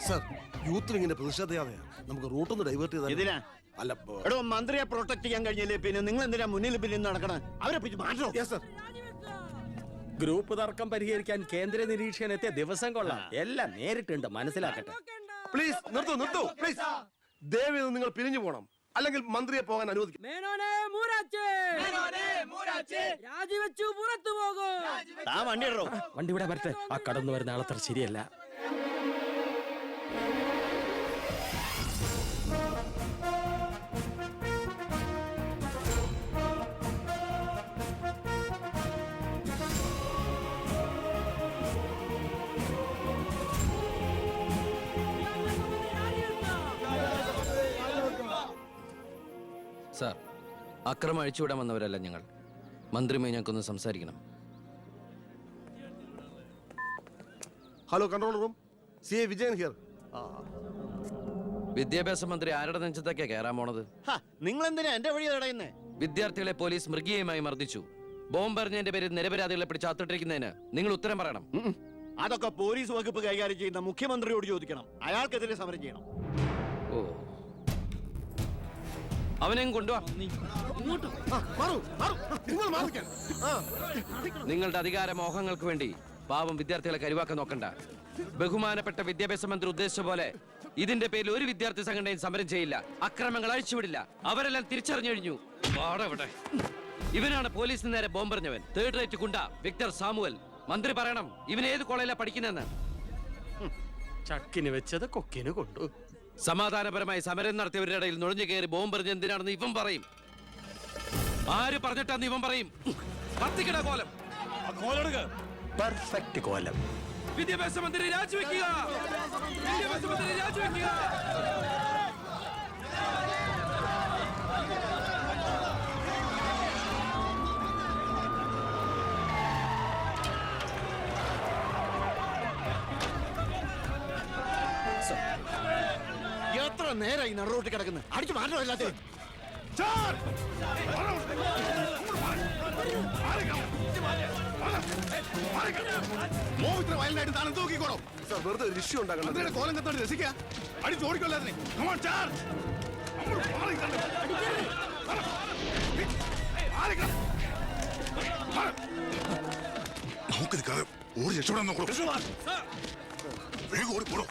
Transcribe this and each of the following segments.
Sir, യൂത്തിന് ഇങ്ങനെ പ്രതിഷേധയാതെയാ നമുക്ക് റൂട്ടൊന്ന് divert ചെയ്താൽ. ഇതിനാ അല്ല എടോ, മന്ത്രിയെ പ്രൊട്ടക്ട് ചെയ്യാൻ കഴിഞ്ഞില്ലേ പിന്നെ നിങ്ങൾ എന്തിനാ മുന്നിൽ പിന്നിൽ നടക്കണേ? അവരെ പിടിച്ച് മാറ്റോ. സർ, ഗ്രൂപ്പ് തർക്കം പരിഹരിക്കാൻ കേന്ദ്ര നിരീക്ഷകൻ എത്തിയ ദിവസം കൊള്ളാം. എല്ലാം നേരിട്ടുണ്ട്, മനസ്സിലാക്കട്ടെ. പ്ലീസ് നിർത്തൂ പ്ലീസ്. ദയവേത് നിങ്ങൾ പിരിഞ്ഞു പോകണം, അല്ലെങ്കിൽ മന്ത്രിയെ പോകാൻ അനുവദിക്കും. രാജിവെച്ചു പുറത്തു പോകും. ആ വണ്ടി ഇടോ. വണ്ടി ഇവിടെ വരട്ടെ. ആ കടന്നു വരുന്ന ആളത്ര ശരിയല്ല. സാർ, അക്രമം അഴിച്ചുവിടാൻ വന്നവരല്ല ഞങ്ങൾ. മന്ത്രിയുമായി ഞങ്ങൾക്കൊന്ന് സംസാരിക്കണം. Hello, control room, CA Vijayan here. വിദ്യാഭ്യാസ മന്ത്രി ആരുടെ നെഞ്ചത്തൊക്കെയാ കയറാൻ പോണത്? നിങ്ങൾ എന്തിനാ എന്റെ വഴി തടയുന്നേ? വിദ്യാർത്ഥികളെ പോലീസ് മൃഗീയമായി മർദ്ദിച്ചു. ബോംബെറിഞ്ഞതിന്റെ പേരിൽ നിരപരാധികളെ പിടിച്ച് അത്തിട്ടിരിക്കുന്നതിന് നിങ്ങൾ ഉത്തരം പറയണം. അതൊക്കെ പോലീസ് വകുപ്പ് കൈകാര്യം ചെയ്യുന്ന മുഖ്യമന്ത്രിയോട് ചോദിക്കണം. അയാൾക്കെതിരെ സമരം ചെയ്യണം. ഓ, അവനെയും കൊണ്ടുവാ. നിങ്ങളുടെ അധികാര മോഹങ്ങൾക്ക് വേണ്ടി പാവം വിദ്യാർത്ഥികളെ കരുവാക്കാൻ നോക്കണ്ട. ബഹുമാനപ്പെട്ട വിദ്യാഭ്യാസ മന്ത്രി ഉദ്ദേശിച്ച പോലെ ഇതിന്റെ പേരിൽ ഒരു വിദ്യാർത്ഥി സംഘടനയും സമരം ചെയ്യില്ല, അക്രമങ്ങൾ അഴിച്ചുവിടില്ല. അവരെല്ലാം തിരിച്ചറിഞ്ഞു കഴിഞ്ഞു. ഇവനാണ് പോലീസിന് നേരെ ബോംബെറിഞ്ഞവൻ. 3rd റേറ്റ് ഗുണ്ട വിക്ടർ സാമുവൽ. മന്ത്രി പറയണം ഇവൻ ഏത് കോളേജിലാണ് പഠിക്കുന്നതെന്ന്. ചക്കിന് വെച്ചത് കൊക്കിന് കൊണ്ടു. സമാധാനപരമായി സമരം നടത്തിയവരുടെ ഇടയിൽ നുഴഞ്ഞു കയറി ബോംബെറിഞ്ഞ് എന്തിനാണെന്ന് ഇവൻ പറയും. ആര് പറഞ്ഞിട്ടാന്ന് ഇവൻ പറയും. കത്തിക്കട കോലം. പെർഫെക്റ്റ് കോലം. വിദ്യാഭ്യാസ മന്ത്രി രാജിവെക്കുക. വിദ്യാഭ്യാസ മന്ത്രി രാജിവെക്കുക. എത്ര നേരായി നടുറോട്ടി കിടക്കുന്നത്? അടിച്ചു മാറ്റോ എല്ലാത്തിനും. സർ, വെറുതെ ഒരു ഇഷ്യൂ ഉണ്ടാക്കണം. കോലം കത്തോട് രസിക്കുക. അടിച്ചോടിക്കൊല്ലാതിനെ. നമുക്ക് നിൽക്കാതെ ഓടി രക്ഷപ്പെടാൻ നോക്കൂ. വേഗം ഓടിപ്പോടോ.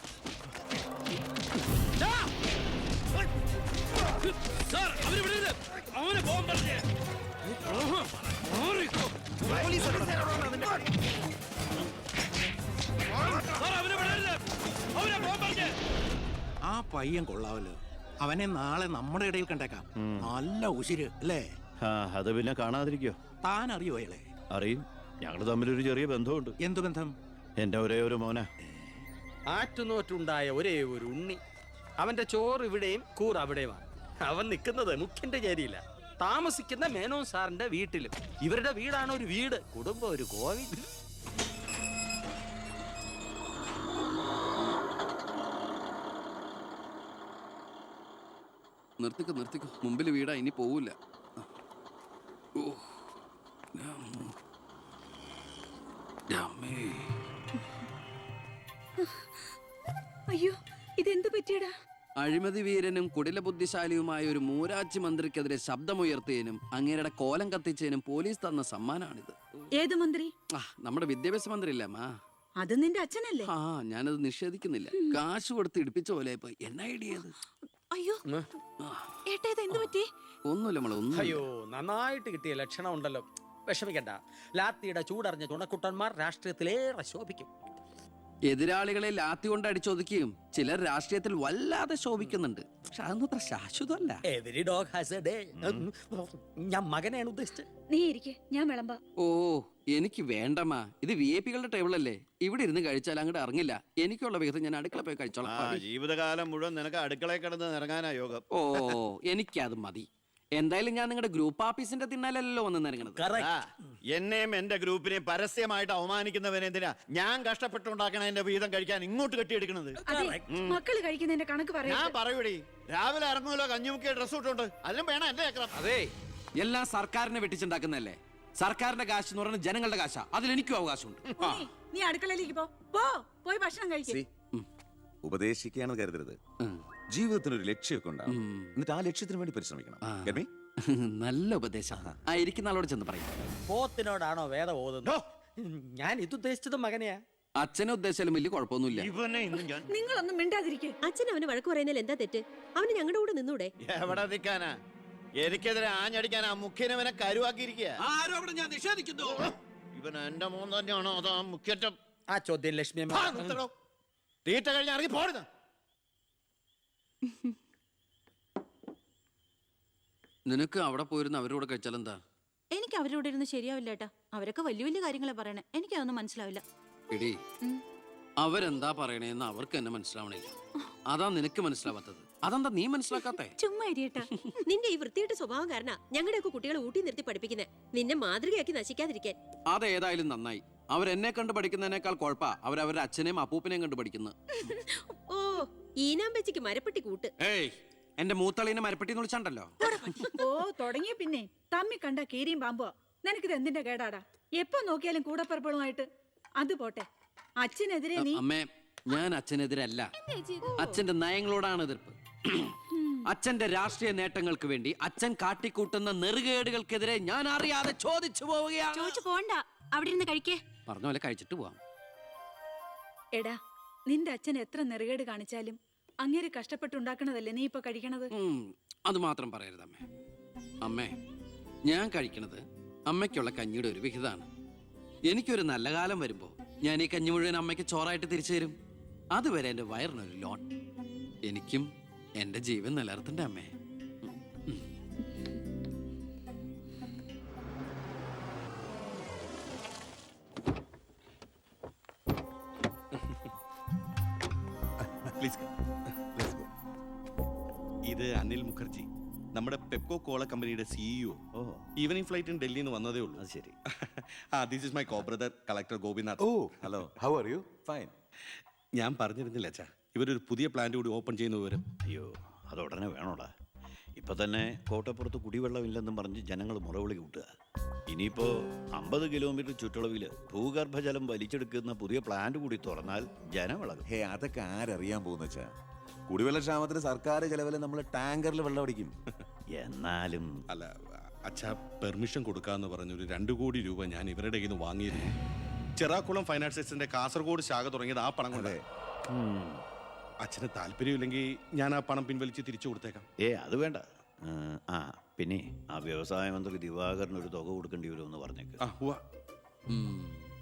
ആ പയ്യൻ കൊള്ളാവല്ലോ. അവനെ നാളെ നമ്മുടെ ഇടയിൽ കണ്ടേക്കാം. നല്ല ഉശിര് അല്ലേ? അത് പിന്നെ കാണാതിരിക്കോ? താൻ അറിയോ അയാളെ? അറിയും. ഞങ്ങൾ തമ്മിലൊരു ചെറിയ ബന്ധമുണ്ട്. എന്തു ബന്ധം? എന്റെ ഒരേ ഒരു മോന. ആറ്റുനോറ്റുണ്ടായ ഒരേ ഒരു ഉണ്ണി. അവന്റെ ചോറ് ഇവിടെയും കൂർ അവിടെയുമാണ്. അവൻ നിൽക്കുന്നത് മുഖ്യന്റെ ചേരിയില്ല, താമസിക്കുന്ന മേനോൻ സാറിന്റെ വീട്ടിലും. ഇവരുടെ വീടാണ് ഒരു വീട്, കുടുംബം ഒരു കോവിൽ. നിർത്തിക്കോ, മുമ്പിൽ വീടാ, ഇനി പോവില്ല. അയ്യോ, ഇതെന്ത് പറ്റിയടാ? അഴിമതി വീരനും കുടില ബുദ്ധിശാലിയുമായ ഒരു മൂരാജി മന്ത്രിക്കെതിരെ ശബ്ദമുയർത്തിയതിനും അങ്ങേരുടെ കോലം കത്തിച്ചതിനും പോലീസ് തന്ന സമ്മാനാണിത്. ഏത് മന്ത്രി? നമ്മുടെ വിദ്യാഭ്യാസ മന്ത്രി ഇല്ലമ്മാ. അത് നിന്റെ അച്ഛനല്ലേ? ഞാനത് നിഷേധിക്കുന്നില്ല. കാശ് കൊടുത്ത് ഇടിപ്പിച്ച പോലെ പോയി. എന്നാ ഐഡിയത്? അയ്യോ ഏട്ടാ, ഇത് എന്ത് പറ്റി? ഒന്നുമില്ല മോളെ, ഒന്നും. അയ്യോ, നന്നായിട്ട് കിട്ടിയ ലക്ഷണം ഉണ്ടല്ലോ. വിഷമിക്കണ്ട. ലാത്തിയുടെ ചൂടറിഞ്ഞ തുണക്കുട്ടന്മാർ രാഷ്ട്രീയത്തിലേറെ ശോഭിക്കും. എതിരാളികളെ ലാത്തി കൊണ്ട് അടിച്ചൊതുക്കിയും ചിലർ രാഷ്ട്രീയത്തിൽ വല്ലാതെ ശോഭിക്കുന്നുണ്ട്. പക്ഷെ അതൊന്നും അത്ര ശാശ്വതമല്ല. Every dog has a day. ഞാൻ മകനെയാണ് ഉദ്ദേശിച്ചത്. നീ ഇരിക്കെ, ഞാൻ വിളമ്പാ. ഓ, എനിക്ക് വേണ്ടമ്മാ. ഇത് VIP-കളുടെ ടേബിൾ അല്ലേ. ഇവിടെ ഇരുന്ന് കഴിച്ചാൽ അങ്ങോട്ട് ഇറങ്ങില്ല. എനിക്കുള്ള വിഹിതം ഞാൻ അടുക്കള പോയി കഴിച്ചോളാം. ജീവിതകാലം മുഴുവൻ നിനക്ക് അടുക്കളയിൽ കിടന്ന് ഇറങ്ങാനാ യോഗം. ഓ, എനിക്കത് മതി. എന്തായാലും ഞാൻ നിങ്ങളുടെ ഗ്രൂപ്പ് ഓഫീസിന്റെ തിന്നാലല്ലോ വന്ന് നിറങ്ങണത്. എന്നെയും എന്റെ ഗ്രൂപ്പിനെയും പരസ്യമായിട്ട് അവമാനിക്കുന്നവനെ എന്തിനാ ഞാൻ കഷ്ടപ്പെട്ടുണ്ടാക്കണ എന്റെ വീതം കഴിക്കാൻ ഇങ്ങോട്ട് കെട്ടിയെടുക്കണത്? മക്കള് കഴിക്കുന്നതിന്റെ കണക്ക് ഞാൻ പറയൂടി. രാവിലെ ഇറങ്ങുമല്ലോ കഞ്ഞിമുക്കിയ ഡ്രസ് ഇട്ടുണ്ട്, അതിനും വേണം എന്റെ ചക്രം. അതെ, എല്ലാം സർക്കാരിനെ വെട്ടിച്ചുണ്ടാക്കുന്നല്ലേ. സർക്കാരിന്റെ കാശ് എന്ന് പറയുന്നത് ജനങ്ങളുടെ കാശാ. അതിൽ എനിക്കും അവകാശമുണ്ട്. നീ അടുക്കളയിലേക്ക് പോയി ഭക്ഷണം കഴിക്കും. ഉപദേശിക്കുകയാണെന്ന് കരുതരുത്. ജീവിതത്തിന് ഒരു ലക്ഷ്യമൊക്കെ ഉണ്ടാവും. എന്നിട്ട് ആ ലക്ഷ്യത്തിന് വേണ്ടി പരിശ്രമിക്കണം. Get me? നല്ല ഉപദേശം ഇരിക്കുന്ന ആളോട് ചെന്ന് പറയും. പോത്തിനോടാണോ വേദം ഓതുന്നത്? ഞാൻ ഇത് ഉദ്ദേശിച്ചത് മകനെയാ. അച്ഛനെ ഉദ്ദേശിച്ചാലും വലിയ കുഴപ്പമൊന്നുമില്ല. ഇവനെ ഇന്ന് ഞാൻ നിങ്ങളൊന്നും മിണ്ടാതിരിക്കെ. അച്ഛൻ അവന് വഴക്ക് പറയുന്നതിൽ എന്താ തെറ്റ്? അവന് ഞങ്ങളുടെ കൂടെ നിന്നൂടെ? എവിടെ നിൽക്കാനാ? എനിക്കെതിരെ ആഞ്ഞടിക്കാനാ മുഖ്യനവനെ കരുവാക്കിയിരിക്കുക. ആരും അവിടെ ഞാൻ നിഷേധിക്കുന്നു. ഇവൻ എന്റെ മോൻ തന്നെയാണോ അതോ ആ മുഖ്യറ്റം? ആ ചോദ്യം ലക്ഷ്മി അമ്മ. തീറ്റ കഴിഞ്ഞ് ഇറങ്ങി പോടുന്ന. നിനക്ക് അവിടെ പോയിരുന്ന അവരോട് കഴിച്ചാൽ എന്താ? എനിക്ക് അവരോട് ഇരുന്ന് ശരിയാവില്ല ഏട്ടാ. അവരൊക്കെ വലിയ വലിയ കാര്യങ്ങളെ പറയണേ. എനിക്കതൊന്നും മനസ്സിലാവില്ല. എടി അവരെന്താ പറയണേന്ന് അവർക്ക് തന്നെ മനസ്സിലാവണില്ല. അതാ നിനക്ക് മനസ്സിലാവാത്തത്. അതെന്താ നീ മനസ്സിലാക്കാത്തേ? ചുമ്മാ ഇരിയേട്ടാ. നിന്റെ ഈ വൃത്തിയുടെ സ്വഭാവം കാരണം ഞങ്ങളുടെയൊക്കെ കുട്ടികളെ ഊട്ടി നിർത്തി പഠിപ്പിക്കുന്നത്, നിന്നെ മാതൃകയാക്കി നശിക്കാതിരിക്കാൻ. അതേതായാലും നന്നായി. അവരെന്നെ കണ്ട് പഠിക്കുന്നതിനേക്കാൾ കുഴപ്പാ അവരവരുടെ അച്ഛനെയും അപ്പൂപ്പനെയും കണ്ട് പഠിക്കുന്നത്. ഓ, ഈനാമ്പച്ചിക്ക് മരപ്പെട്ടി കൂട്ട്. ഏയ്, എന്റെ മൂത്തളീനെ മരപ്പെട്ടി എന്ന് വിളിച്ചാണ്ടല്ലോ. ഓ, തുടങ്ങിയ പിന്നെ തമ്മി കണ്ട കീരിയും പാമ്പോ. നിനക്കിത് എന്തിന്റെ കേടാടാ? എപ്പോ നോക്കിയാലും കൂടപ്പറപ്പുകളുമായിട്ട്. അത് പോട്ടെ, അച്ഛനെതിരെ നീ. അമ്മേ, ഞാൻ അച്ഛനെതിരല്ല. അച്ഛന്റെ നയങ്ങളോടാണ് എതിർപ്പ്. അച്ഛന്റെ രാഷ്ട്രീയ നേട്ടങ്ങൾക്ക് വേണ്ടി അച്ഛൻ കാട്ടിക്കൂട്ടുന്ന നെറുകേടുകൾക്കെതിരെ ഞാൻ അറിയാതെ ചോദിച്ചു പോവുകയാണ്. ചോദിച്ചു പോണ്ട, അവിടെ ഇരുന്ന് കഴിക്കേ. പറഞ്ഞ പോലെ കഴിച്ചിട്ട് പോവാം. എടാ, നിന്റെ അച്ഛൻ എത്ര നെറുകേട് കാണിച്ചാലും അങ്ങേര് കഷ്ടപ്പെട്ടുണ്ടാക്കണതല്ലേ നീ ഇപ്പൊ കഴിക്കണത്? അത് മാത്രം പറയരുത് അമ്മേ. അമ്മേ, ഞാൻ കഴിക്കണത് അമ്മയ്ക്കുള്ള കഞ്ഞിയുടെ ഒരു വിഹിതമാണ്. എനിക്കൊരു നല്ല കാലം വരുമ്പോ ഞാൻ ഈ കഞ്ഞി മുഴുവൻ അമ്മയ്ക്ക് ചോറായിട്ട് തിരിച്ചു തരും. അതുവരെ എന്റെ വയറിനൊരു ലോൺ. എനിക്കും എന്റെ ജീവൻ നിലനിർത്തണ്ടേ അമ്മേ? ഇത് അനിൽ മുഖർജി, നമ്മുടെ പെപ്കോ കോള കമ്പനിയുടെ സിഇഒ. ഈവനിങ് ഫ്ലൈറ്റിന് ഡൽഹിയിൽ നിന്ന് വന്നതേ ഉള്ളൂ. അത് ശരി. This is my co brother collector Gopinath. Oh, hello. How are you? Fine. ഞാൻ പറഞ്ഞിരുന്നില്ല അച്ഛാ, ഇവരൊരു പുതിയ പ്ലാന്റ് കൂടി ഓപ്പൺ ചെയ്യുന്ന വിവരം. അയ്യോ, അത് ഉടനെ വേണോടാ. ഇപ്പൊ തന്നെ കോട്ടപ്പുറത്ത് കുടിവെള്ളമില്ലെന്നും പറഞ്ഞ് ജനങ്ങൾ മുറവിളി കൂട്ടുക. ഇനിയിപ്പോ 50 കിലോമീറ്റർ ചുറ്റളവിൽ ഭൂഗർഭജലം വലിച്ചെടുക്കുന്ന പുതിയ പ്ലാന്റ് കൂടി തുറന്നാൽ ജനമിളകും. ഹേ, അതൊക്കെ ആരറിയാൻ പോകുന്ന വെച്ചാ? കുടിവെള്ള ക്ഷാമത്തിന് സർക്കാർ ചെലവില് നമ്മൾ ടാങ്കറിൽ വെള്ളം അടിക്കും. എന്നാലും അല്ല അച്ഛാ, പെർമിഷൻ കൊടുക്കാന്ന് പറഞ്ഞൊരു 2 കോടി രൂപ ഞാൻ ഇവരുടെ കയ്യിൽ നിന്ന് വാങ്ങിയിരുന്നു. ചെറാക്കുളം ഫൈനാൻസേഴ്സിന്റെ കാസർഗോഡ് ശാഖ തുടങ്ങിയത് ആ പണം കൊണ്ട്. അച്ഛന് താല്പര്യമില്ലെങ്കിൽ ഞാൻ ആ പണം പിൻവലിച്ച് തിരിച്ചു കൊടുത്തേക്കാം. അത് വേണ്ട. പിന്നെ ആ വ്യവസായ മന്ത്രി ദിവാകരന് ഒരു തുക കൊടുക്കേണ്ടി വരുമെന്ന് പറഞ്ഞേക്ക്.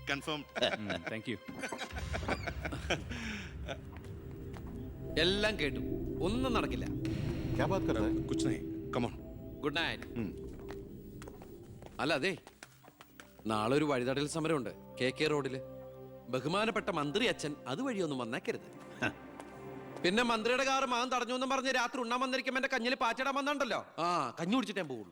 കൺഫേം. Thank you. എല്ലാം കേട്ടു, ഒന്നും നടക്കില്ല. കുച്ച് നഹീ, കം ഓൺ. Good night. അല്ല, അതെ, നാളെ ഒരു വഴിതടൽ സമരമുണ്ട് KK റോഡില്. ബഹുമാനപ്പെട്ട മന്ത്രി അച്ഛൻ അതുവഴിയൊന്നും വന്നേക്കരുത്. പിന്നെ മന്ത്രിയുടെ കാറ് മാൻ തടഞ്ഞു എന്നും പറഞ്ഞ് രാത്രി ഉണ്ണാൻ വന്നിരിക്കുമ്പോ എന്റെ കഞ്ഞിൽ പാച്ചിടാൻ വന്നുണ്ടല്ലോ. കഞ്ഞി കുടിച്ചിട്ടേ പോകുള്ളൂ.